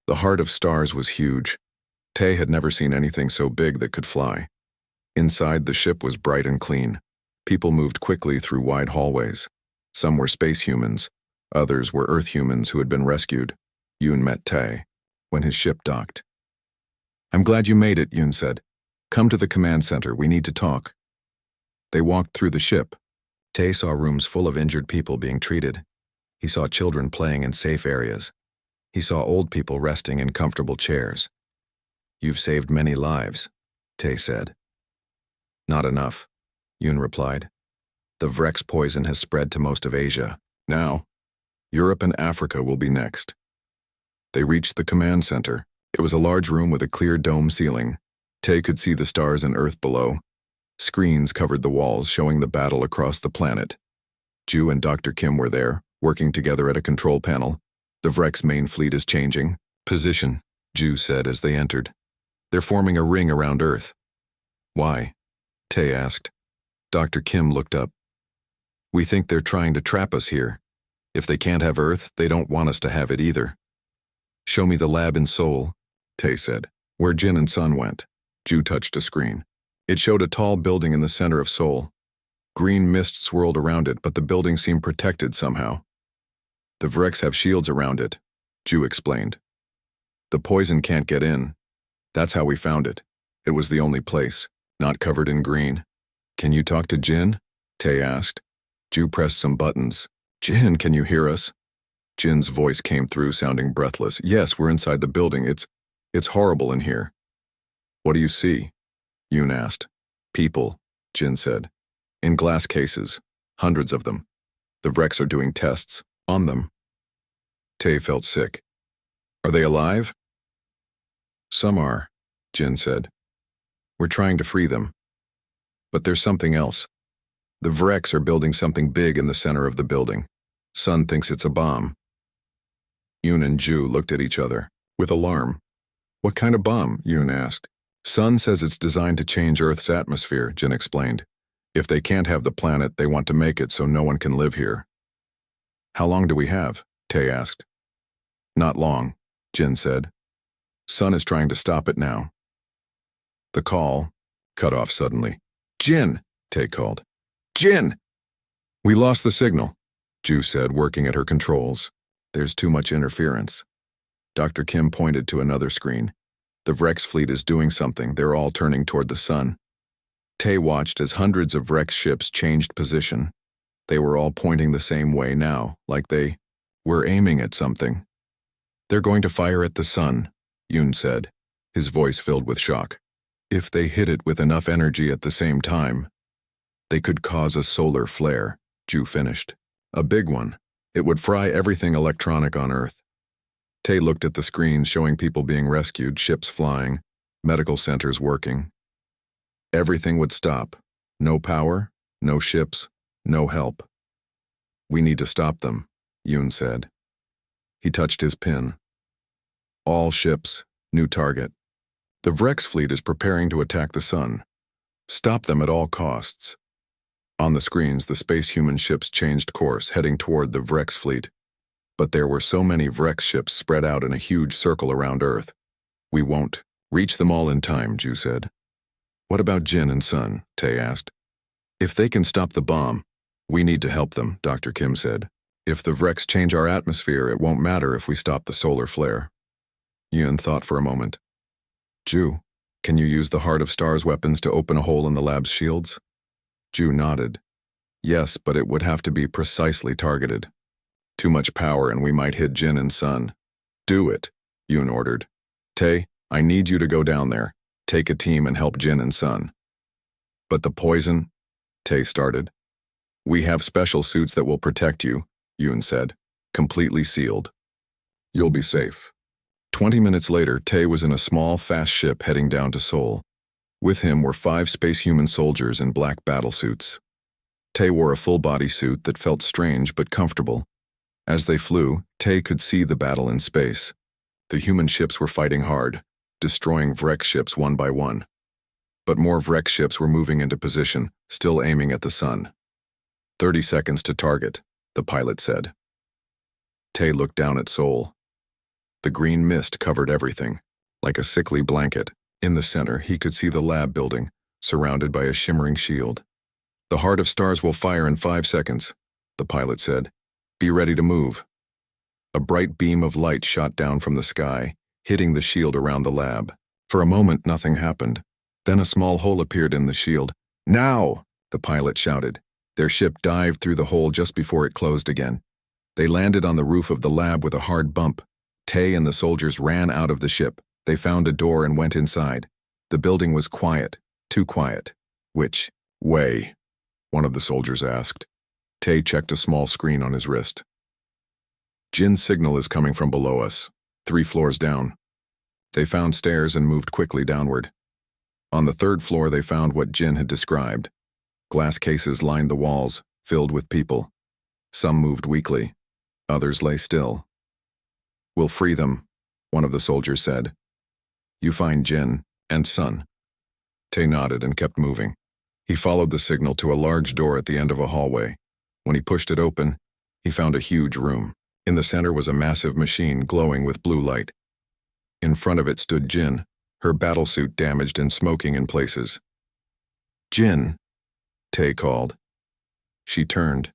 The heart of stars was huge. Tay had never seen anything so big that could fly. Inside, the ship was bright and clean. People moved quickly through wide hallways. Some were space humans. Others were Earth humans who had been rescued. Yoon met Tay when his ship docked. "I'm glad you made it," Yoon said. "Come to the command center. We need to talk." They walked through the ship. Tay saw rooms full of injured people being treated. He saw children playing in safe areas. He saw old people resting in comfortable chairs. "You've saved many lives," Tay said. "Not enough," Yoon replied. "The Vrex poison has spread to most of Asia. Now, Europe and Africa will be next." They reached the command center. It was a large room with a clear dome ceiling. Tay could see the stars and Earth below. Screens covered the walls, showing the battle across the planet. Ju and Dr. Kim were there, working together at a control panel. "The Vrex main fleet is changing position," Ju said as they entered. "They're forming a ring around Earth." "Why?" Tay asked. Dr. Kim looked up. "We think they're trying to trap us here. If they can't have Earth, they don't want us to have it either." "Show me the lab in Seoul," Tay said. "Where Jin and Sun went." Ju touched a screen. It showed a tall building in the center of Seoul. Green mist swirled around it, but the building seemed protected somehow. "The Vrex have shields around it," Ju explained. "The poison can't get in. That's how we found it. It was the only place, not covered in green." "Can you talk to Jin?" Tay asked. Ju pressed some buttons. "Jin, can you hear us?" Jin's voice came through, sounding breathless. "Yes, we're inside the building. It's horrible in here." "What do you see?" Yoon asked. "People," Jin said. "In glass cases. Hundreds of them. The Vrex are doing tests on them." Tay felt sick. "Are they alive?" "Some are," Jin said. "We're trying to free them. But there's something else. The Vrex are building something big in the center of the building. Sun thinks it's a bomb." Yoon and Ju looked at each other with alarm. "What kind of bomb?" Yoon asked. "Sun says it's designed to change Earth's atmosphere," Jin explained. "If they can't have the planet, they want to make it so no one can live here." "How long do we have?" Tay asked. "Not long," Jin said. "Sun is trying to stop it now." The call cut off suddenly. "Jin!" Tay called. "Jin!" "We lost the signal," Ju said, working at her controls. "There's too much interference." Dr. Kim pointed to another screen. "The Vrex fleet is doing something. They're all turning toward the sun." Tay watched as hundreds of Vrex ships changed position. They were all pointing the same way now, like they were aiming at something. "They're going to fire at the sun," Yoon said, his voice filled with shock. "If they hit it with enough energy at the same time, they could cause a solar flare," Ju finished. "A big one. It would fry everything electronic on Earth." Tay looked at the screens showing people being rescued, ships flying, medical centers working. Everything would stop. No power, no ships, no help. "We need to stop them," Yoon said. He touched his pin. "All ships, new target. The Vrex fleet is preparing to attack the sun. Stop them at all costs." On the screens, the space human ships changed course, heading toward the Vrex fleet. But there were so many Vrex ships spread out in a huge circle around Earth. "We won't reach them all in time," Ju said. "What about Jin and Sun?" Tay asked. "If they can stop the bomb, we need to help them," Dr. Kim said. "If the Vrex change our atmosphere, it won't matter if we stop the solar flare." Yoon thought for a moment. "Ju, can you use the Heart of Stars weapons to open a hole in the lab's shields?" Ju nodded. "Yes, but it would have to be precisely targeted. Too much power and we might hit Jin and Sun." "Do it," Yoon ordered. "Tay, I need you to go down there. Take a team and help Jin and Sun." "But the poison," Tay started. "We have special suits that will protect you," Yoon said. "Completely sealed. You'll be safe." 20 minutes later, Tay was in a small, fast ship heading down to Seoul. With him were 5 space-human soldiers in black battlesuits. Tay wore a full-body suit that felt strange but comfortable. As they flew, Tay could see the battle in space. The human ships were fighting hard, destroying Vrex ships one by one. But more Vrex ships were moving into position, still aiming at the sun. 30 seconds to target, the pilot said. Tay looked down at Seoul. The green mist covered everything, like a sickly blanket. In the center, he could see the lab building, surrounded by a shimmering shield. "The Heart of Stars will fire in 5 seconds," the pilot said. "Be ready to move." A bright beam of light shot down from the sky, hitting the shield around the lab. For a moment, nothing happened. Then a small hole appeared in the shield. "Now!" the pilot shouted. Their ship dived through the hole just before it closed again. They landed on the roof of the lab with a hard bump. Tay and the soldiers ran out of the ship. They found a door and went inside. The building was quiet, too quiet. "Which way?" one of the soldiers asked. Tay checked a small screen on his wrist. "Jin's signal is coming from below us, 3 floors down." They found stairs and moved quickly downward. On the 3rd floor they found what Jin had described. Glass cases lined the walls, filled with people. Some moved weakly. Others lay still. "We'll free them," one of the soldiers said. "You find Jin and Sun." Tay nodded and kept moving. He followed the signal to a large door at the end of a hallway. When he pushed it open, he found a huge room. In the center was a massive machine glowing with blue light. In front of it stood Jin, her battlesuit damaged and smoking in places. "Jin," Tay called. She turned.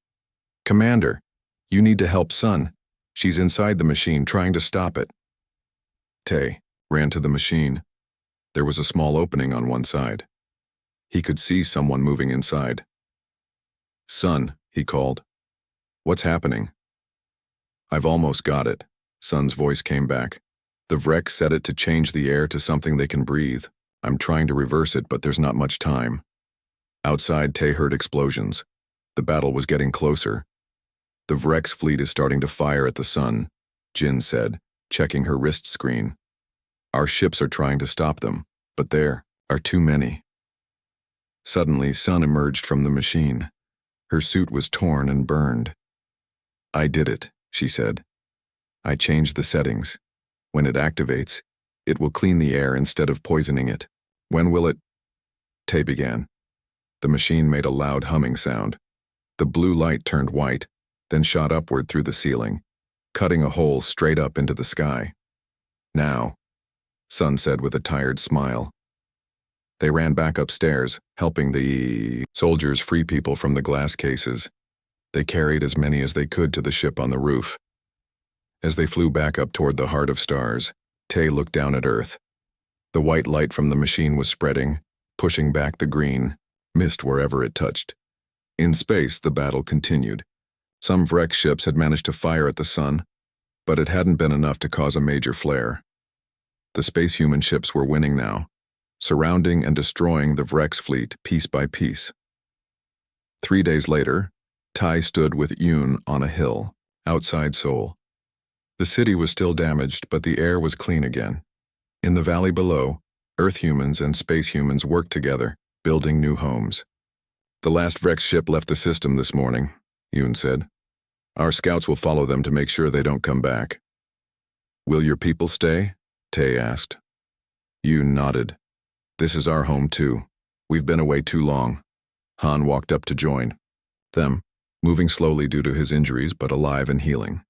"Commander, you need to help Sun. She's inside the machine trying to stop it." Tay ran to the machine. There was a small opening on one side. He could see someone moving inside. "Sun," he called. "What's happening?" "I've almost got it," Sun's voice came back. "The Vrek set it to change the air to something they can breathe. I'm trying to reverse it, but there's not much time." Outside, Tay heard explosions. The battle was getting closer. "The Vrek's fleet is starting to fire at the sun," Jin said, checking her wrist screen. "Our ships are trying to stop them, but there are too many." Suddenly, Sun emerged from the machine. Her suit was torn and burned. "I did it," she said. "I changed the settings. When it activates, it will clean the air instead of poisoning it." "When will it?" Tay began. The machine made a loud humming sound. The blue light turned white, then shot upward through the ceiling, cutting a hole straight up into the sky. "Now," Sun said with a tired smile. They ran back upstairs, helping the soldiers free people from the glass cases. They carried as many as they could to the ship on the roof. As they flew back up toward the Heart of Stars, Tay looked down at Earth. The white light from the machine was spreading, pushing back the green mist wherever it touched. In space, the battle continued. Some Vrek ships had managed to fire at the sun, but it hadn't been enough to cause a major flare. The space human ships were winning now, surrounding and destroying the Vrek's fleet piece by piece. 3 days later, Tai stood with Yoon on a hill, outside Seoul. The city was still damaged, but the air was clean again. In the valley below, Earth humans and space humans worked together, building new homes. "The last Vrek ship left the system this morning," Yoon said. "Our scouts will follow them to make sure they don't come back." "Will your people stay?" Tay asked. Yoon nodded. "This is our home too. We've been away too long." Han walked up to join them, moving slowly due to his injuries but alive and healing.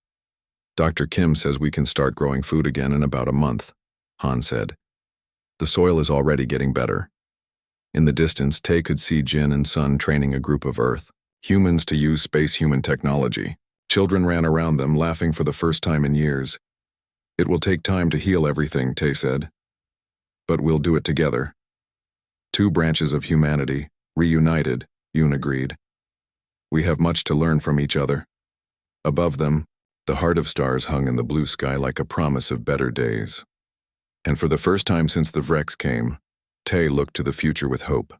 "Dr. Kim says we can start growing food again in about a month," Han said. "The soil is already getting better." In the distance, Tay could see Jin and Sun training a group of Earth humans to use space human technology. Children ran around them, laughing for the first time in years. "It will take time to heal everything," Tay said. "But we'll do it together." "Two branches of humanity, reunited," Yoon agreed. "We have much to learn from each other." Above them, the Heart of Stars hung in the blue sky like a promise of better days. And for the first time since the Vreks came, Tay looked to the future with hope.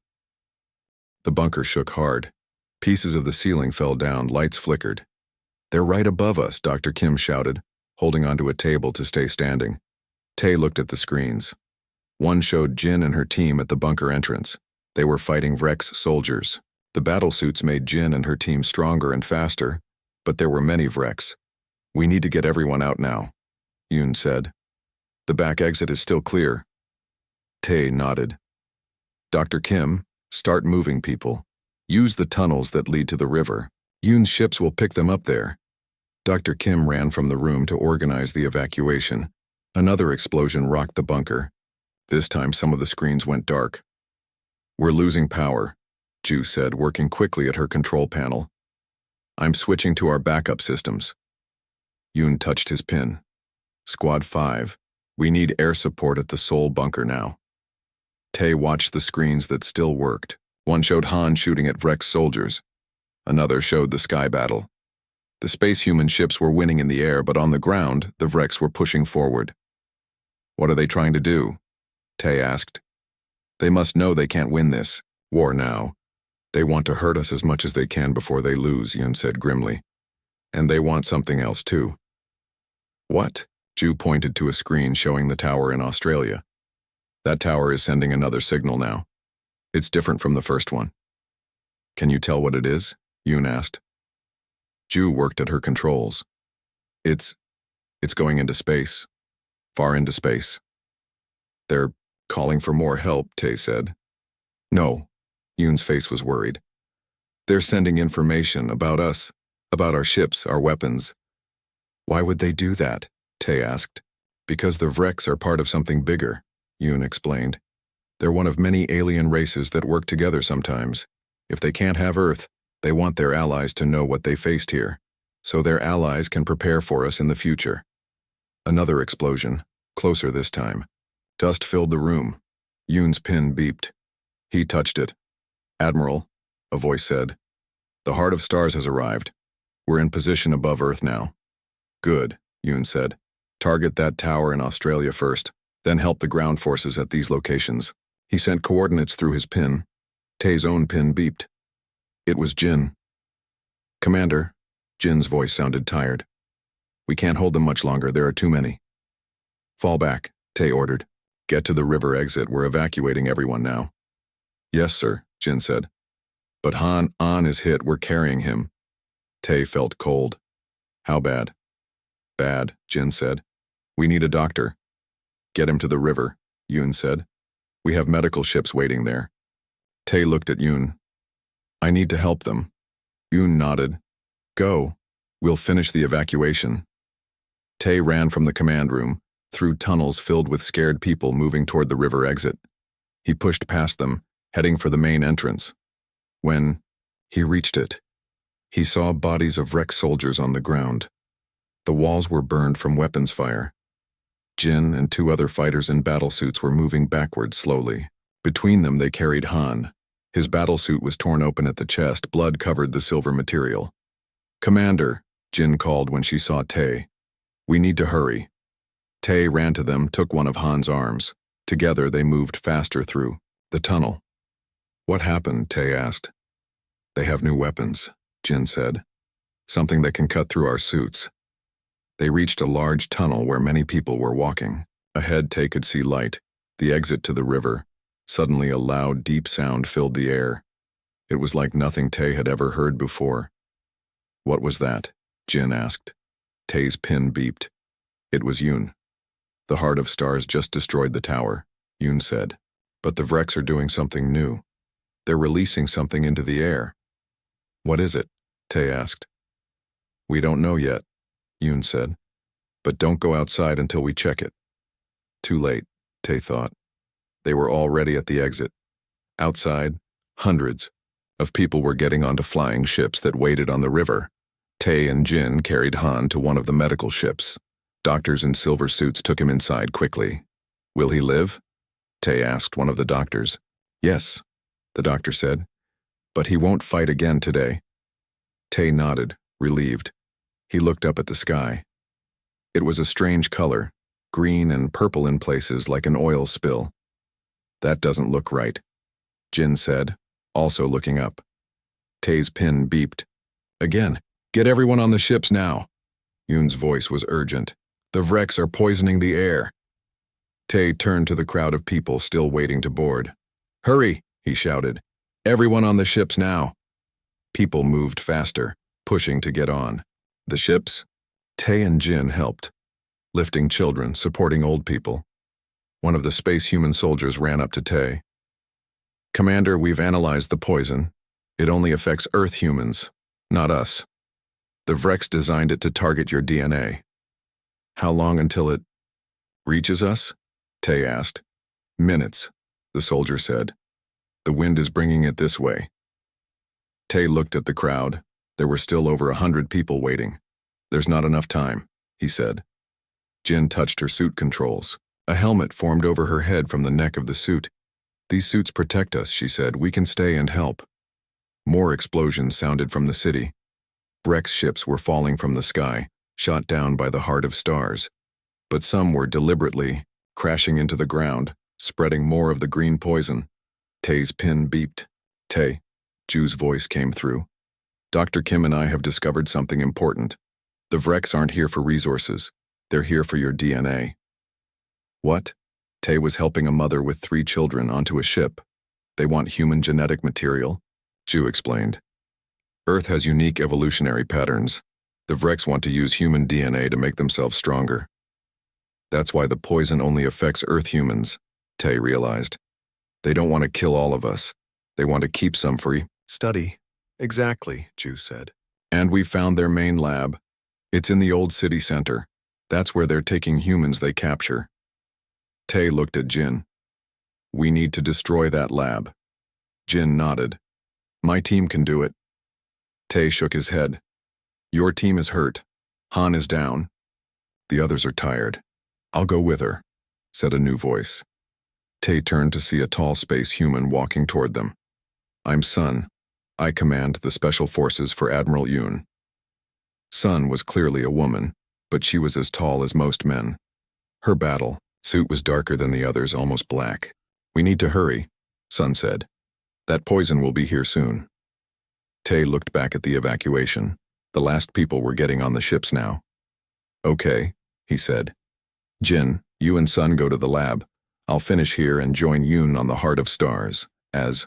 The bunker shook hard. Pieces of the ceiling fell down, lights flickered. "They're right above us," Dr. Kim shouted, holding onto a table to stay standing. Tay looked at the screens. One showed Jin and her team at the bunker entrance. They were fighting Vrek's soldiers. The battlesuits made Jin and her team stronger and faster, but there were many Vreks. "We need to get everyone out now," Yoon said. "The back exit is still clear." Tay nodded. "Dr. Kim, start moving people. Use the tunnels that lead to the river. Yoon's ships will pick them up there." Dr. Kim ran from the room to organize the evacuation. Another explosion rocked the bunker. This time some of the screens went dark. "We're losing power," Ju said, working quickly at her control panel. "I'm switching to our backup systems." Yoon touched his pin. "Squad 5, we need air support at the Seoul bunker now." Tae watched the screens that still worked. One showed Han shooting at Vrex soldiers. Another showed the sky battle. The space human ships were winning in the air, but on the ground, the Vrex were pushing forward. "What are they trying to do?" Tae asked. "They must know they can't win this war now. They want to hurt us as much as they can before they lose," Yoon said grimly. "And they want something else too." "What?" Ju pointed to a screen showing the tower in Australia. "That tower is sending another signal now. It's different from the first one." "Can you tell what it is?" Yoon asked. Ju worked at her controls. It's going into space. Far into space." "They're calling for more help," Tae said. "No." Yoon's face was worried. "They're sending information about us, about our ships, our weapons." "Why would they do that?" Tae asked. "Because the Vrex are part of something bigger," Yoon explained. "They're one of many alien races that work together sometimes. If they can't have Earth, they want their allies to know what they faced here, so their allies can prepare for us in the future." Another explosion, closer this time. Dust filled the room. Yoon's pin beeped. He touched it. "Admiral," a voice said, "the Heart of Stars has arrived. We're in position above Earth now." "Good," Yoon said. "Target that tower in Australia first, then help the ground forces at these locations." He sent coordinates through his pin. Tae's own pin beeped. It was Jin. "Commander," Jin's voice sounded tired. "We can't hold them much longer, there are too many." "Fall back," Tae ordered. "Get to the river exit, we're evacuating everyone now." "Yes, sir," Jin said. "But Han is hit, we're carrying him." Tae felt cold. "How bad?" "Bad," Jin said. "We need a doctor." "Get him to the river," Yoon said. "We have medical ships waiting there." Tae looked at Yoon. "I need to help them." Yoon nodded. "Go. We'll finish the evacuation." Tae ran from the command room, through tunnels filled with scared people moving toward the river exit. He pushed past them, heading for the main entrance. When he reached it, he saw bodies of wrecked soldiers on the ground. The walls were burned from weapons fire. Jin and two other fighters in battlesuits were moving backward slowly. Between them they carried Han. His battlesuit was torn open at the chest, blood covered the silver material. "Commander," Jin called when she saw Tae. "We need to hurry." Tae ran to them, took one of Han's arms. Together they moved faster through the tunnel. "What happened?" Tae asked. "They have new weapons," Jin said. "Something that can cut through our suits." They reached a large tunnel where many people were walking. Ahead Tae could see light, the exit to the river. Suddenly a loud, deep sound filled the air. It was like nothing Tae had ever heard before. "What was that?" Jin asked. Tae's pin beeped. It was Yoon. "The Heart of Stars just destroyed the tower," Yoon said. "But the Vrex are doing something new. They're releasing something into the air." "What is it?" Tae asked. "We don't know yet," Yoon said. "But don't go outside until we check it." Too late, Tae thought. They were already at the exit. Outside, hundreds of people were getting onto flying ships that waited on the river. Tae and Jin carried Han to one of the medical ships. Doctors in silver suits took him inside quickly. "Will he live?" Tae asked one of the doctors. "Yes," the doctor said. "But he won't fight again today." Tae nodded, relieved. He looked up at the sky. It was a strange color, green and purple in places like an oil spill. "That doesn't look right," Jin said, also looking up. Tae's pin beeped. Again, "Get everyone on the ships now." Yoon's voice was urgent. "The Vrex are poisoning the air." Tae turned to the crowd of people still waiting to board. "Hurry," he shouted. "Everyone on the ships now." People moved faster, pushing to get on. The ships? Tae and Jin helped, lifting children, supporting old people. One of the space human soldiers ran up to Tae. "Commander, we've analyzed the poison. It only affects Earth humans, not us. The Vrex designed it to target your DNA." "How long until it..." Reaches us? Tay asked. Minutes, the soldier said. The wind is bringing it this way. Tay looked at the crowd. There were still over 100 people waiting. There's not enough time, he said. Jin touched her suit controls. A helmet formed over her head from the neck of the suit. These suits protect us, she said. We can stay and help. More explosions sounded from the city. Rex ships were falling from the sky, shot down by the heart of stars. But some were deliberately crashing into the ground, spreading more of the green poison. Tay's pin beeped. Tay, Ju's voice came through. Dr. Kim and I have discovered something important. The Vrex aren't here for resources. They're here for your DNA. What? Tay was helping a mother with 3 children onto a ship. They want human genetic material, Ju explained. Earth has unique evolutionary patterns. The Vrex want to use human DNA to make themselves stronger. That's why the poison only affects Earth humans, Tay realized. They don't want to kill all of us. They want to keep some for study. Exactly, Ju said. And we found their main lab. It's in the old city center. That's where they're taking humans they capture. Tay looked at Jin. We need to destroy that lab. Jin nodded. My team can do it. Tay shook his head. Your team is hurt. Han is down. The others are tired. I'll go with her, said a new voice. Tay turned to see a tall space human walking toward them. I'm Sun. I command the Special Forces for Admiral Yoon. Sun was clearly a woman, but she was as tall as most men. Her battle suit was darker than the others, almost black. We need to hurry, Sun said. That poison will be here soon. Tay looked back at the evacuation. The last people were getting on the ships now. Okay, he said. Jin, you and Sun go to the lab. I'll finish here and join Yoon on the Heart of Stars, as...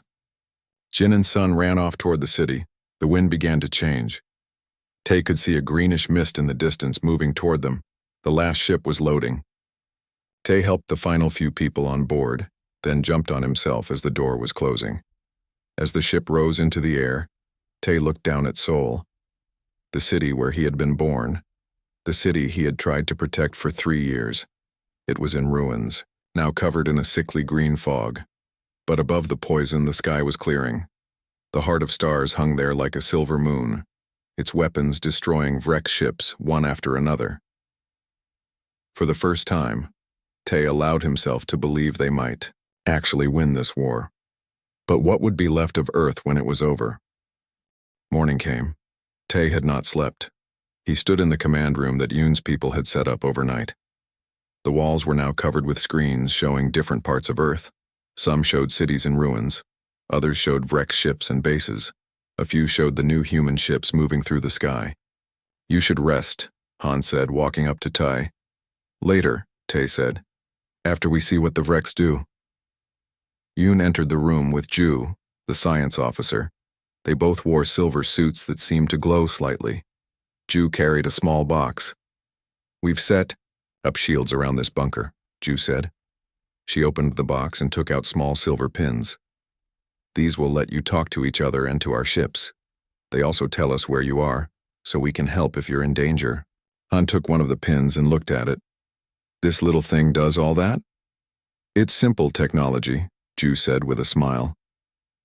Jin and Sun ran off toward the city. The wind began to change. Tay could see a greenish mist in the distance moving toward them. The last ship was loading. Tay helped the final few people on board, then jumped on himself as the door was closing. As the ship rose into the air, Tay looked down at Seoul, the city where he had been born, the city he had tried to protect for 3 years. It was in ruins, now covered in a sickly green fog. But above the poison, the sky was clearing. The Heart of Stars hung there like a silver moon, its weapons destroying Vrex ships one after another. For the first time, Tay allowed himself to believe they might actually win this war. But what would be left of Earth when it was over? Morning came. Tay had not slept. He stood in the command room that Yoon's people had set up overnight. The walls were now covered with screens showing different parts of Earth. Some showed cities in ruins. Others showed Vrex ships and bases. A few showed the new human ships moving through the sky. You should rest, Han said, walking up to Tay. Later, Tay said, after we see what the Vrex do. Yoon entered the room with Ju, the science officer. They both wore silver suits that seemed to glow slightly. Ju carried a small box. We've set up shields around this bunker, Ju said. She opened the box and took out small silver pins. These will let you talk to each other and to our ships. They also tell us where you are, so we can help if you're in danger. Han took one of the pins and looked at it. This little thing does all that? It's simple technology, Ju said with a smile.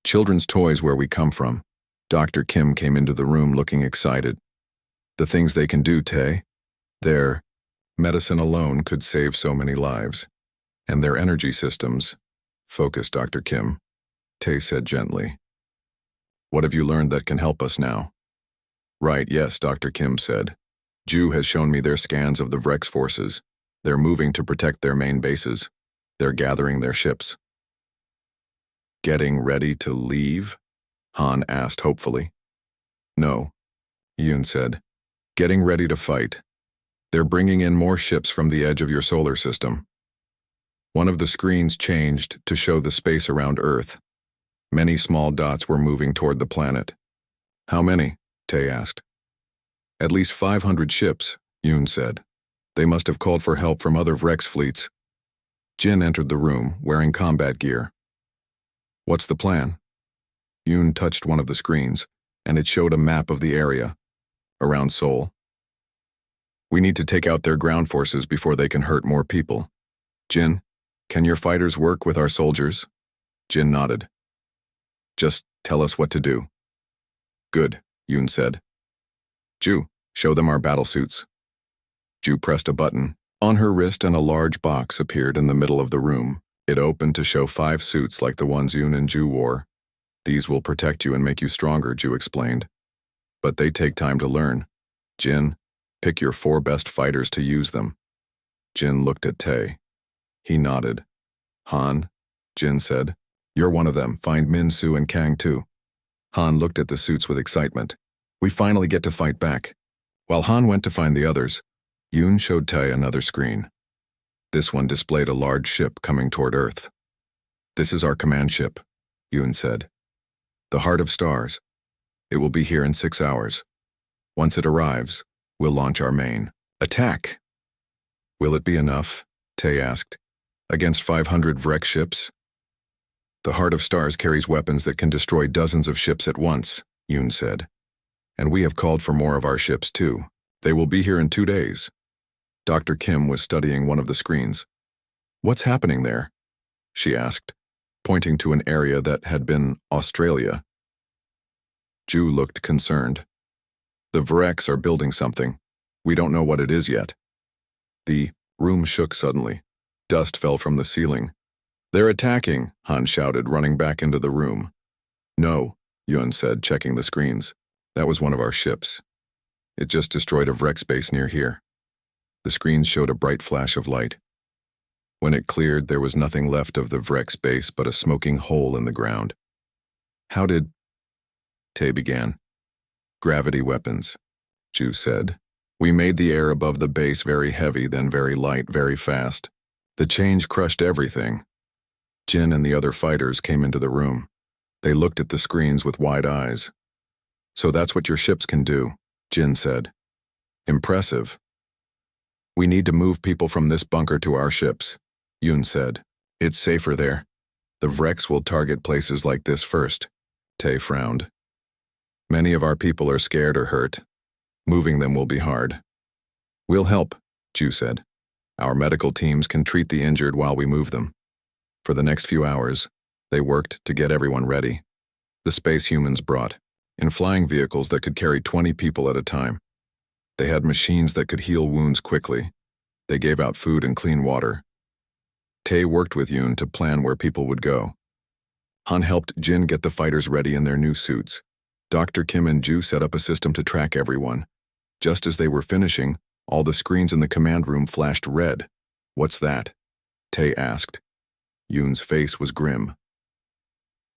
Children's toys where we come from. Dr. Kim came into the room looking excited. The things they can do, Tay. Their medicine alone could save so many lives. And their energy systems. Focus, Dr. Kim, Tay said gently. What have you learned that can help us now? Right, yes, Dr. Kim said. Ju has shown me their scans of the Vrex forces. They're moving to protect their main bases. They're gathering their ships. Getting ready to leave? Han asked hopefully. No, Yoon said. Getting ready to fight. They're bringing in more ships from the edge of your solar system. One of the screens changed to show the space around Earth. Many small dots were moving toward the planet. How many? Tay asked. At least 500 ships, Yoon said. They must have called for help from other Vrex fleets. Jin entered the room, wearing combat gear. What's the plan? Yoon touched one of the screens, and it showed a map of the area around Seoul. We need to take out their ground forces before they can hurt more people, Jin, can your fighters work with our soldiers? Jin nodded. Just tell us what to do. Good, Yoon said. Ju, show them our battle suits. Ju pressed a button. On her wrist and a large box appeared in the middle of the room. It opened to show 5 suits like the ones Yoon and Ju wore. These will protect you and make you stronger, Ju explained. But they take time to learn. Jin, pick your 4 best fighters to use them. Jin looked at Tae. He nodded. Han, Jin said, you're one of them. Find Min Su and Kang too. Han looked at the suits with excitement. We finally get to fight back. While Han went to find the others, Yoon showed Tae another screen. This one displayed a large ship coming toward Earth. This is our command ship, Yoon said. The Heart of Stars. It will be here in 6 hours. Once it arrives, we'll launch our main attack. Will it be enough? Tae asked. Against 500 Vrek ships? The Heart of Stars carries weapons that can destroy dozens of ships at once, Yoon said. And we have called for more of our ships too. They will be here in 2 days. Dr. Kim was studying one of the screens. What's happening there? She asked, pointing to an area that had been Australia. Ju looked concerned. The Vreks are building something. We don't know what it is yet. The room shook suddenly. Dust fell from the ceiling. They're attacking, Han shouted, running back into the room. No, Yoon said, checking the screens. That was one of our ships. It just destroyed a Vrek base near here. The screens showed a bright flash of light. When it cleared, there was nothing left of the Vrek base but a smoking hole in the ground. How did... Tae began. Gravity weapons, Ju said. We made the air above the base very heavy, then very light, very fast. The change crushed everything. Jin and the other fighters came into the room. They looked at the screens with wide eyes. So that's what your ships can do, Jin said. Impressive. We need to move people from this bunker to our ships, Yoon said. It's safer there. The Vreks will target places like this first. Tae frowned. Many of our people are scared or hurt. Moving them will be hard. We'll help, Ju said. Our medical teams can treat the injured while we move them. For the next few hours, they worked to get everyone ready. The space humans brought, in flying vehicles that could carry 20 people at a time. They had machines that could heal wounds quickly. They gave out food and clean water. Tae worked with Yoon to plan where people would go. Han helped Jin get the fighters ready in their new suits. Dr. Kim and Ju set up a system to track everyone. Just as they were finishing, all the screens in the command room flashed red. What's that? Tae asked. Yoon's face was grim.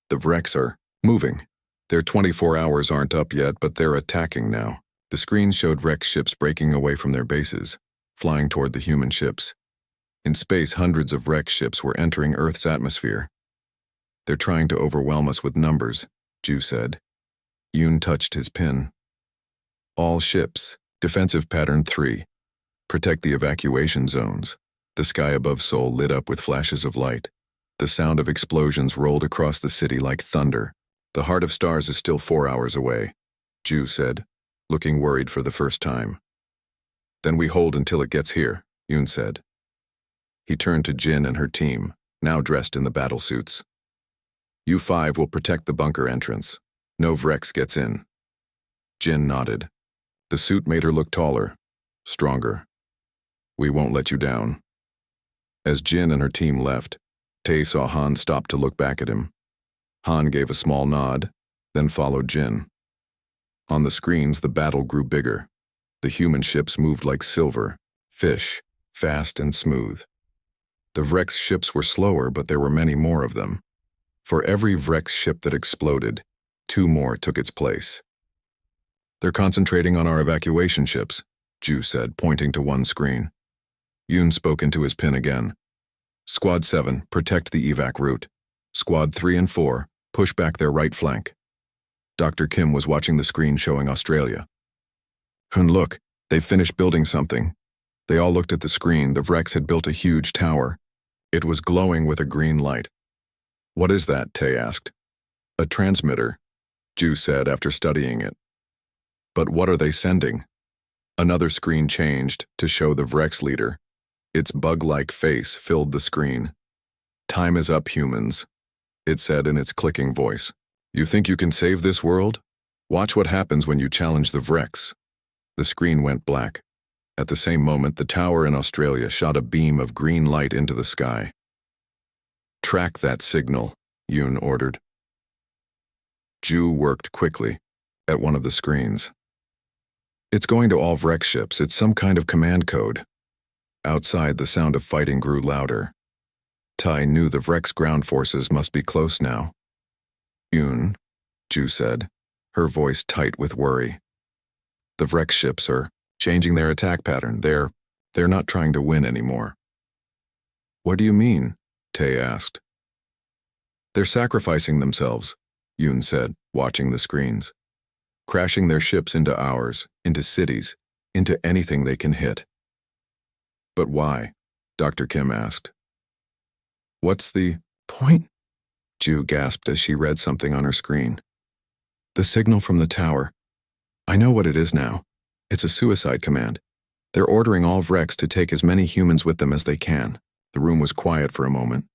The Vreks are moving. Their 24 hours aren't up yet, but they're attacking now. The screens showed Vrek ships breaking away from their bases, flying toward the human ships. In space, hundreds of Vrek ships were entering Earth's atmosphere. They're trying to overwhelm us with numbers, Ju said. Yoon touched his pin. All ships, defensive pattern 3. Protect the evacuation zones. The sky above Seoul lit up with flashes of light. The sound of explosions rolled across the city like thunder. The Heart of Stars is still 4 hours away, Ju said, looking worried for the first time. Then we hold until it gets here, Yoon said. He turned to Jin and her team, now dressed in the battle suits. You 5 will protect the bunker entrance. No Vreks gets in. Jin nodded. The suit made her look taller, stronger. We won't let you down. As Jin and her team left, Tae saw Han stop to look back at him. Han gave a small nod, then followed Jin. On the screens, the battle grew bigger. The human ships moved like silver, fish, fast and smooth. The Vreks ships were slower, but there were many more of them. For every Vreks ship that exploded, 2 more took its place. They're concentrating on our evacuation ships, Ju said, pointing to one screen. Yoon spoke into his pin again. Squad 7, protect the evac route. Squad 3 and 4, push back their right flank. Dr. Kim was watching the screen showing Australia. And look, they've finished building something. They all looked at the screen. The Vreks had built a huge tower. It was glowing with a green light. What is that? Tae asked. A transmitter, Ju said after studying it. But what are they sending? Another screen changed to show the Vreks leader. Its bug-like face filled the screen. "Time is up, humans," it said in its clicking voice. "You think you can save this world? Watch what happens when you challenge the Vrex." The screen went black. At the same moment, the tower in Australia shot a beam of green light into the sky. "Track that signal," Yoon ordered. Ju worked quickly at one of the screens. "It's going to all Vrex ships. It's some kind of command code." Outside, the sound of fighting grew louder. Tai knew the Vrex ground forces must be close now. "Yoon," Ju said, her voice tight with worry. "The Vrex ships are changing their attack pattern. They're not trying to win anymore." "What do you mean?" Tai asked. "They're sacrificing themselves," Yoon said, watching the screens. "Crashing their ships into ours, into cities, into anything they can hit." "But why?" Dr. Kim asked. "What's the point?" Ju gasped as she read something on her screen. "The signal from the tower. I know what it is now. It's a suicide command. They're ordering all Vrex to take as many humans with them as they can." The room was quiet for a moment.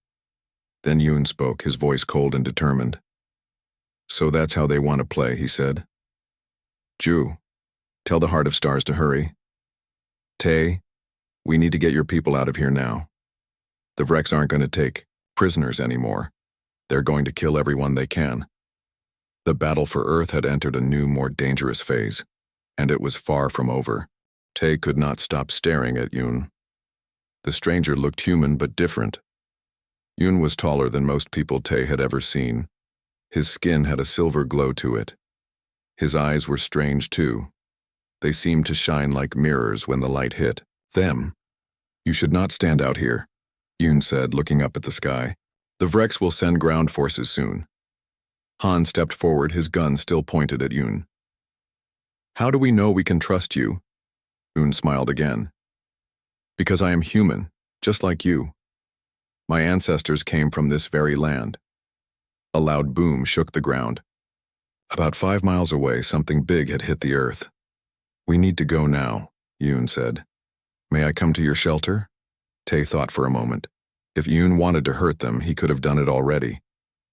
Then Yoon spoke, his voice cold and determined. "So that's how they want to play," he said. "Ju, tell the Heart of Stars to hurry. Tae, we need to get your people out of here now. The Vrex aren't going to take prisoners anymore. They're going to kill everyone they can." The battle for Earth had entered a new, more dangerous phase, and it was far from over. Tae could not stop staring at Yoon. The stranger looked human but different. Yoon was taller than most people Tae had ever seen. His skin had a silver glow to it. His eyes were strange too. They seemed to shine like mirrors when the light hit them. "You should not stand out here," Yoon said, looking up at the sky. "The Vrex will send ground forces soon." Han stepped forward, his gun still pointed at Yoon. "How do we know we can trust you?" Yoon smiled again. "Because I am human, just like you. My ancestors came from this very land." A loud boom shook the ground. About 5 miles away, something big had hit the earth. "We need to go now," Yoon said. "May I come to your shelter?" Tae thought for a moment. If Yoon wanted to hurt them, he could have done it already.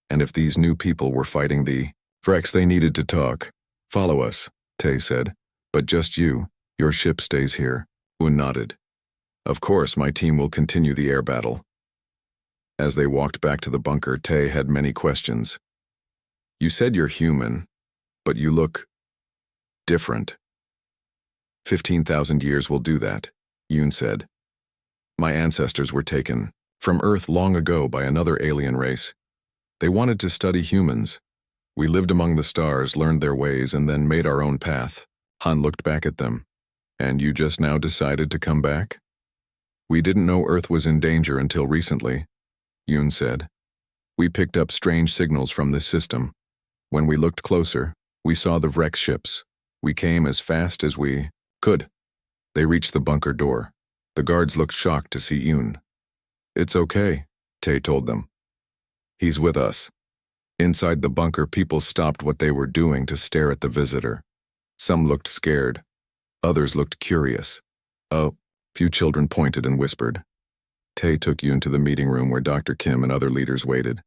And if these new people were fighting the Vrex, they needed to talk. "Follow us," Tae said. "But just you. Your ship stays here." Yoon nodded. "Of course, my team will continue the air battle." As they walked back to the bunker, Tae had many questions. "You said you're human, but you look different." 15,000 years will do that, Yoon said. "My ancestors were taken from Earth long ago by another alien race. They wanted to study humans. We lived among the stars, learned their ways, and then made our own path." Han looked back at them. "And you just now decided to come back?" "We didn't know Earth was in danger until recently," Yoon said. "We picked up strange signals from this system. When we looked closer, we saw the Vrex ships. We came as fast as we could." They reached the bunker door. The guards looked shocked to see Yoon. "It's okay," Tae told them. "He's with us." Inside the bunker, people stopped what they were doing to stare at the visitor. Some looked scared. Others looked curious. A few children pointed and whispered. Tae took Yoon to the meeting room where Dr. Kim and other leaders waited.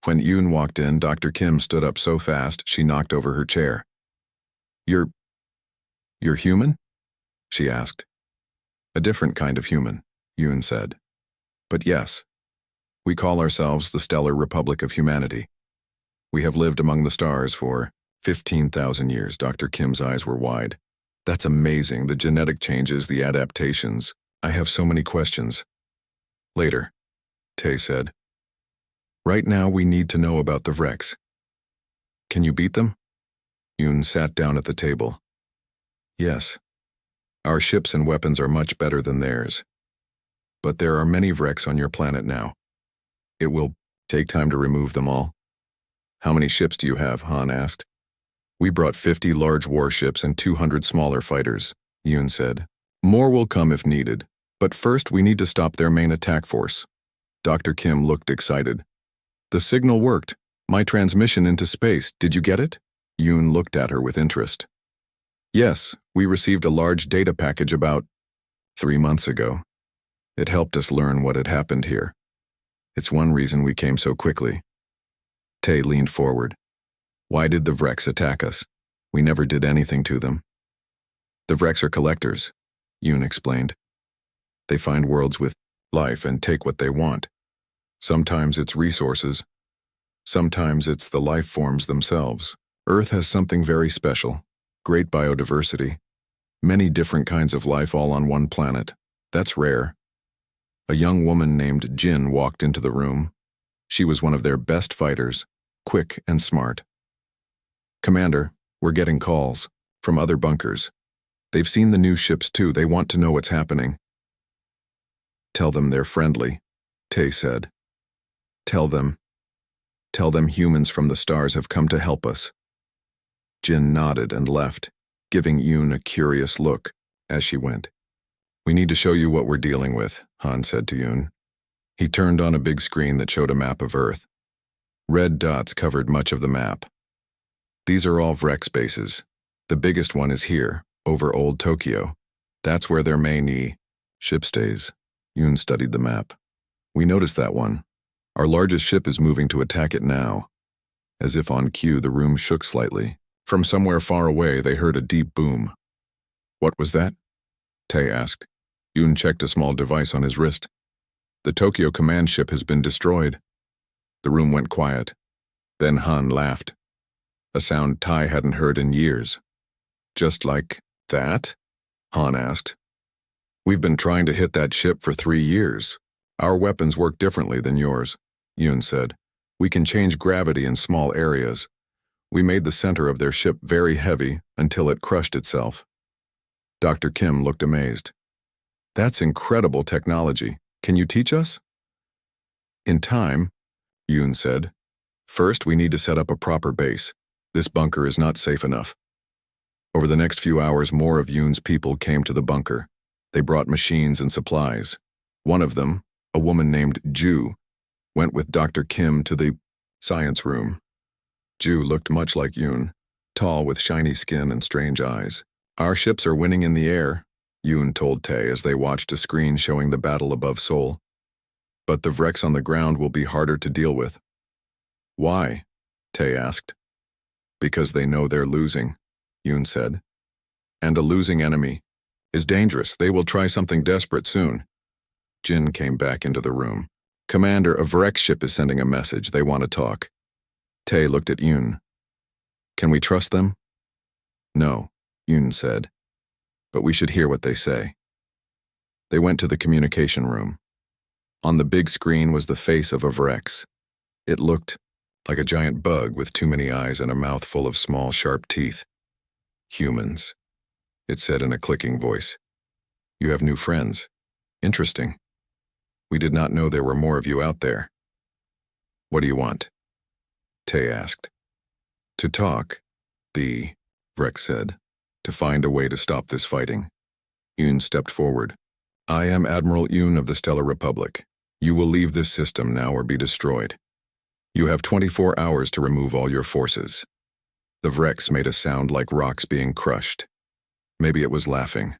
When Yoon walked in, Dr. Kim stood up so fast she knocked over her chair. You're human?" she asked. "A different kind of human," Yoon said. "But yes, we call ourselves the Stellar Republic of Humanity. We have lived among the stars for 15,000 years." Dr. Kim's eyes were wide. "That's amazing, the genetic changes, the adaptations. I have so many questions." "Later," Tae said. "Right now we need to know about the Vrex. Can you beat them?" Yoon sat down at the table. "Yes. Our ships and weapons are much better than theirs. But there are many Vrex on your planet now. It will take time to remove them all." "How many ships do you have?" Han asked. "We brought 50 large warships and 200 smaller fighters," Yoon said. "More will come if needed, but first we need to stop their main attack force." Dr. Kim looked excited. "The signal worked. My transmission into space, did you get it?" Yoon looked at her with interest. "Yes, we received a large data package about 3 months ago. It helped us learn what had happened here. It's one reason we came so quickly. Tay leaned forward. Why did the Vreks attack us? We never did anything to them. The Vreks are collectors, Yoon explained. They find worlds with life and take what they want. Sometimes it's resources. Sometimes it's the life forms themselves. Earth has something very special. Great biodiversity. Many different kinds of life all on one planet. That's rare. A young woman named Jin walked into the room. She was one of their best fighters, quick and smart. Commander, we're getting calls from other bunkers. They've seen the new ships too. They want to know what's happening. Tell them they're friendly, Tay said. Tell them humans from the stars have come to help us. Jin nodded and left, giving Yoon a curious look as she went. We need to show you what we're dealing with, Han said to Yoon. He turned on a big screen that showed a map of Earth. Red dots covered much of the map. These are all Vreks bases. The biggest one is here, over Old Tokyo. That's where their main ship stays. Yoon studied the map. We noticed that one. Our largest ship is moving to attack it now. As if on cue, the room shook slightly. From somewhere far away, they heard a deep boom. What was that? Tay asked. Yoon checked a small device on his wrist. The Tokyo command ship has been destroyed. The room went quiet. Then Han laughed. A sound Tai hadn't heard in years. Just like that? Han asked. We've been trying to hit that ship for 3 years. Our weapons work differently than yours, Yoon said. We can change gravity in small areas. We made the center of their ship very heavy until it crushed itself. Dr. Kim looked amazed. That's incredible technology. Can you teach us? In time, Yoon said. First, we need to set up a proper base. This bunker is not safe enough. Over the next few hours, more of Yoon's people came to the bunker. They brought machines and supplies. One of them, a woman named Ju, went with Dr. Kim to the science room. Ju looked much like Yoon, tall with shiny skin and strange eyes. Our ships are winning in the air, Yoon told Tay as they watched a screen showing the battle above Seoul. But the Vreks on the ground will be harder to deal with. Why? Tay asked. Because they know they're losing, Yoon said. And a losing enemy is dangerous. They will try something desperate soon. Jin came back into the room. Commander, a Vrek ship is sending a message. They want to talk. Tay looked at Yoon. Can we trust them? No, Yoon said. But we should hear what they say. They went to the communication room. On the big screen was the face of a Vreks. It looked like a giant bug with too many eyes and a mouth full of small, sharp teeth. Humans, it said in a clicking voice. You have new friends. Interesting. We did not know there were more of you out there. What do you want? Tay asked. To talk, the Vrek said, to find a way to stop this fighting. Yoon stepped forward. I am Admiral Yoon of the Stellar Republic. You will leave this system now or be destroyed. You have 24 hours to remove all your forces. The Vreks made a sound like rocks being crushed. Maybe it was laughing.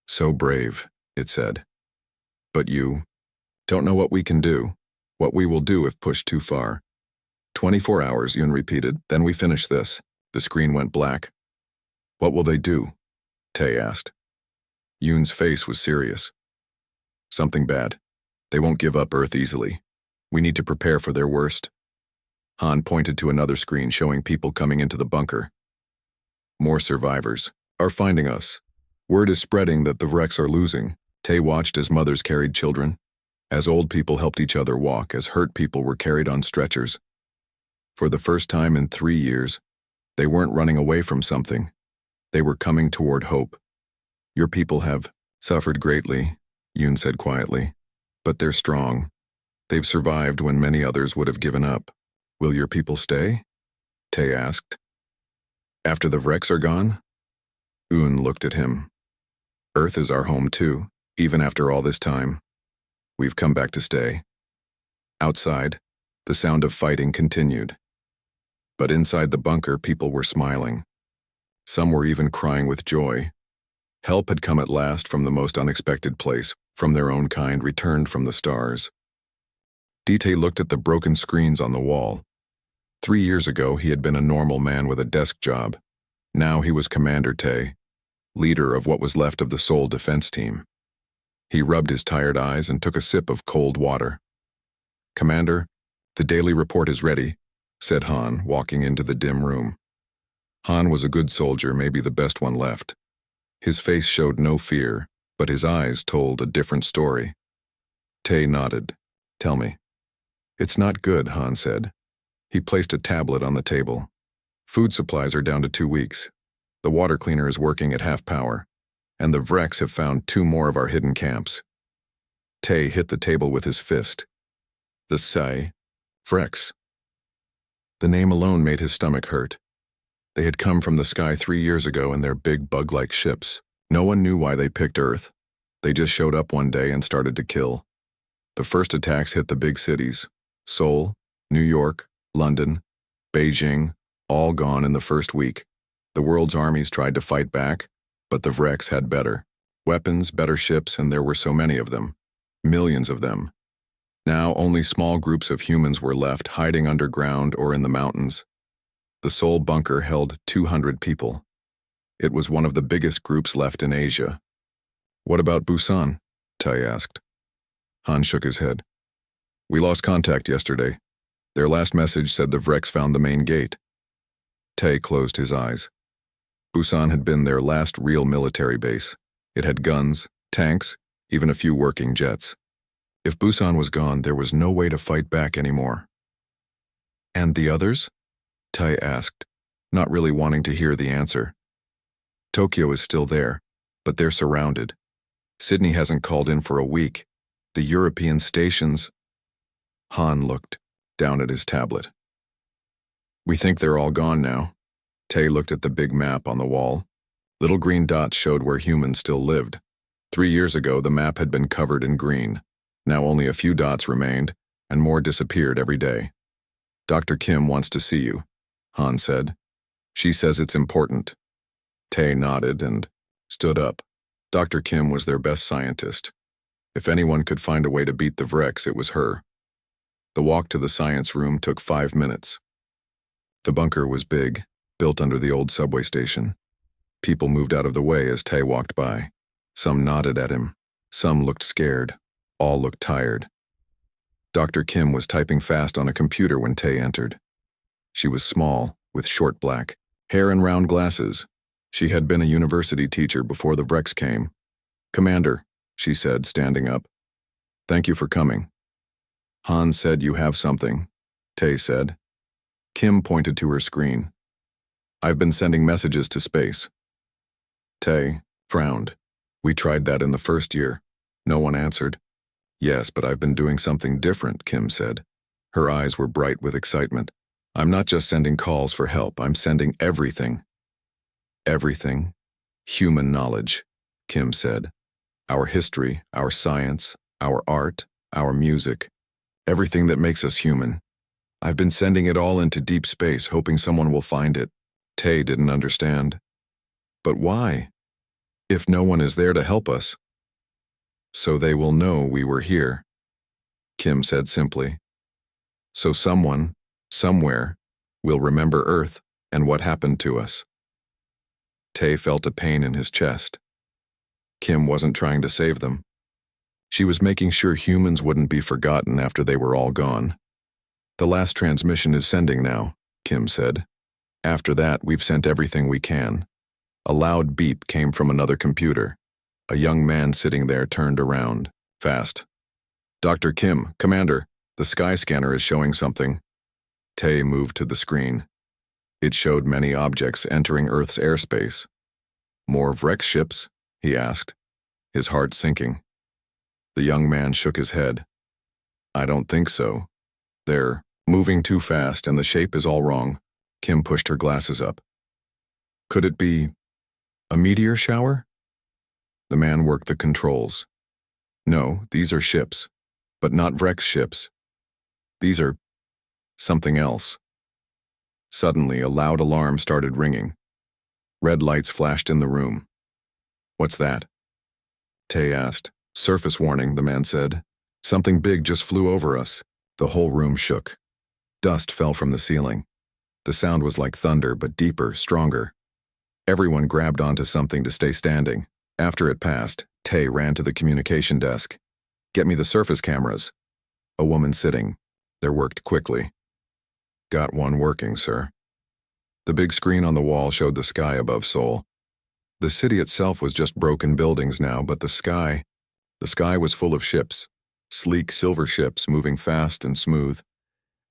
So brave, it said. But you don't know what we can do, what we will do if pushed too far. 24 hours, Yoon repeated, then we finish this. The screen went black. What will they do? Tay asked. Yoon's face was serious. Something bad. They won't give up Earth easily. We need to prepare for their worst. Han pointed to another screen showing people coming into the bunker. More survivors are finding us. Word is spreading that the Vreks are losing. Tay watched as mothers carried children, as old people helped each other walk, as hurt people were carried on stretchers. For the first time in 3 years, they weren't running away from something. They were coming toward hope. Your people have suffered greatly, Yoon said quietly, but they're strong. They've survived when many others would have given up. Will your people stay? Tay asked. After the Vreks are gone? Yoon looked at him. Earth is our home too, even after all this time. We've come back to stay. Outside, the sound of fighting continued. But inside the bunker, people were smiling. Some were even crying with joy. Help had come at last from the most unexpected place. from their own kind returned from the stars. Dite looked at the broken screens on the wall. 3 years ago, he had been a normal man with a desk job. Now he was Commander Tay, leader of what was left of the Seoul defense team. He rubbed his tired eyes and took a sip of cold water. "Commander, the daily report is ready," said Han, walking into the dim room. Han was a good soldier, maybe the best one left. His face showed no fear, but his eyes told a different story. Tay nodded. "Tell me." "It's not good," Han said. He placed a tablet on the table. "Food supplies are down to 2 weeks. The water cleaner is working at half power, and the Vreks have found 2 more of our hidden camps." Tay hit the table with his fist. The Vreks. The name alone made his stomach hurt. They had come from the sky 3 years ago in their big bug-like ships. No one knew why they picked Earth. They just showed up one day and started to kill. The first attacks hit the big cities: Seoul, New York, London, Beijing, all gone in the first week. The world's armies tried to fight back, but the Vreks had better weapons, better ships, and there were so many of them. Millions of them. Now only small groups of humans were left, hiding underground or in the mountains. The Seoul bunker held 200 people. It was one of the biggest groups left in Asia. "What about Busan?" Tai asked. Han shook his head. "We lost contact yesterday. Their last message said the Vreks found the main gate." Tai closed his eyes. Busan had been their last real military base. It had guns, tanks, even a few working jets. If Busan was gone, there was no way to fight back anymore. "And the others?" Tai asked, not really wanting to hear the answer. "Tokyo is still there, but they're surrounded. Sydney hasn't called in for a week. The European stations—" Han looked down at his tablet. "We think they're all gone now." Tai looked at the big map on the wall. Little green dots showed where humans still lived. 3 years ago, the map had been covered in green. Now only a few dots remained, and more disappeared every day. "Dr. Kim wants to see you," Han said. "She says it's important." Tai nodded and stood up. Dr. Kim was their best scientist. If anyone could find a way to beat the Vreks, it was her. The walk to the science room took 5 minutes. The bunker was big, built under the old subway station. People moved out of the way as Tai walked by. Some nodded at him. Some looked scared. All looked tired. Dr. Kim was typing fast on a computer when Tai entered. She was small, with short black hair and round glasses. She had been a university teacher before the Vreks came. "Commander," she said, standing up. "Thank you for coming." Han said, "You have something," Tai said. Kim pointed to her screen. "I've been sending messages to space." Tai frowned. "We tried that in the first year. No one answered." "Yes, but I've been doing something different," Kim said. Her eyes were bright with excitement. "I'm not just sending calls for help, I'm sending everything." "Everything? Human knowledge," Kim said. "Our history, our science, our art, our music. Everything that makes us human. I've been sending it all into deep space, hoping someone will find it." Tai didn't understand. "But why? If no one is there to help us?" "So they will know we were here," Kim said simply. "So someone, somewhere, will remember Earth and what happened to us." Tai felt a pain in his chest. Kim wasn't trying to save them. She was making sure humans wouldn't be forgotten after they were all gone. "The last transmission is sending now," Kim said. "After that, we've sent everything we can." A loud beep came from another computer. A young man sitting there turned around, fast. "Dr. Kim, Commander, the sky scanner is showing something." Tai moved to the screen. It showed many objects entering Earth's airspace. "More Vreks ships?" he asked, his heart sinking. The young man shook his head. "I don't think so. They're moving too fast and the shape is all wrong." Kim pushed her glasses up. "Could it be a meteor shower?" The man worked the controls. "No, these are ships, but not Vreks ships. These are something else." Suddenly, a loud alarm started ringing. Red lights flashed in the room. "What's that?" Tai asked. Surface warning, the man said. Something big just flew over us. The whole room shook. Dust fell from the ceiling. The sound was like thunder, but deeper, stronger. Everyone grabbed onto something to stay standing. After it passed, Tay ran to the communication desk. Get me the surface cameras. A woman sitting there worked quickly. Got one working, sir. The big screen on the wall showed the sky above Seoul. The city itself was just broken buildings now, but the sky was full of ships, sleek silver ships moving fast and smooth,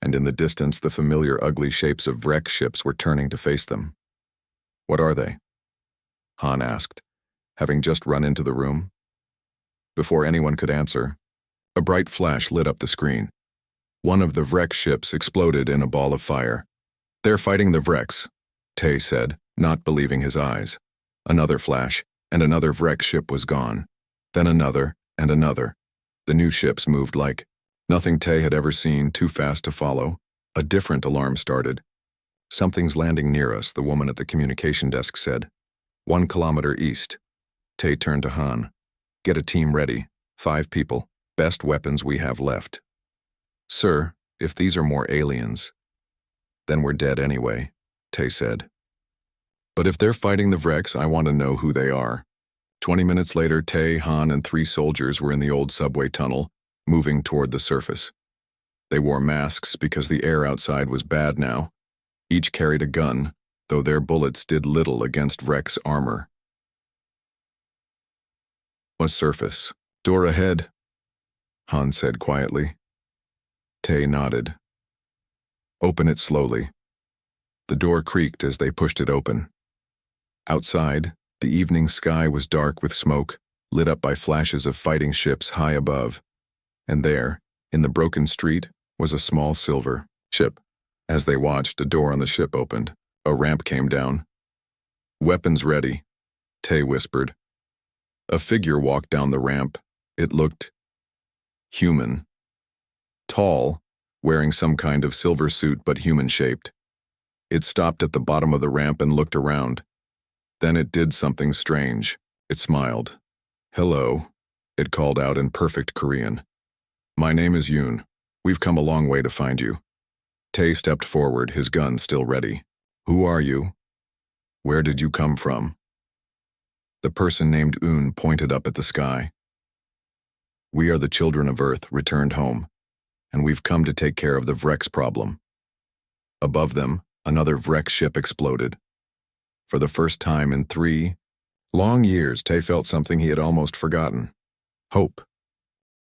and in the distance the familiar ugly shapes of wreck ships were turning to face them. What are they? Han asked, having just run into the room. Before anyone could answer, a bright flash lit up the screen. One of the wreck ships exploded in a ball of fire. They're fighting the wrecks, Tay said, not believing his eyes. Another flash, and another wreck ship was gone. Then another, and another. The new ships moved like nothing Tay had ever seen, too fast to follow. A different alarm started. Something's landing near us, the woman at the communication desk said. 1 kilometer east. Tay turned to Han. Get a team ready. 5 people. Best weapons we have left. Sir, if these are more aliens, then we're dead anyway, Tay said. But if they're fighting the wrecks, I want to know who they are. 20 minutes later, Tay, Han, and 3 soldiers were in the old subway tunnel, moving toward the surface. They wore masks because the air outside was bad now. Each carried a gun, though their bullets did little against wreck's armor. A surface. Door ahead, Han said quietly. Tay nodded. Open it slowly. The door creaked as they pushed it open. Outside, the evening sky was dark with smoke, lit up by flashes of fighting ships high above. And there, in the broken street, was a small silver ship. As they watched, a door on the ship opened. A ramp came down. Weapons ready, Tay whispered. A figure walked down the ramp. It looked human. Tall, wearing some kind of silver suit but human-shaped. It stopped at the bottom of the ramp and looked around. Then it did something strange. It smiled. Hello, it called out in perfect Korean. My name is Yoon. We've come a long way to find you. Tay stepped forward, his gun still ready. Who are you? Where did you come from? The person named Yoon pointed up at the sky. We are the children of Earth, returned home, and we've come to take care of the Vrex problem. Above them, another Vrex ship exploded. For the first time in 3 long years, Tay felt something he had almost forgotten. Hope.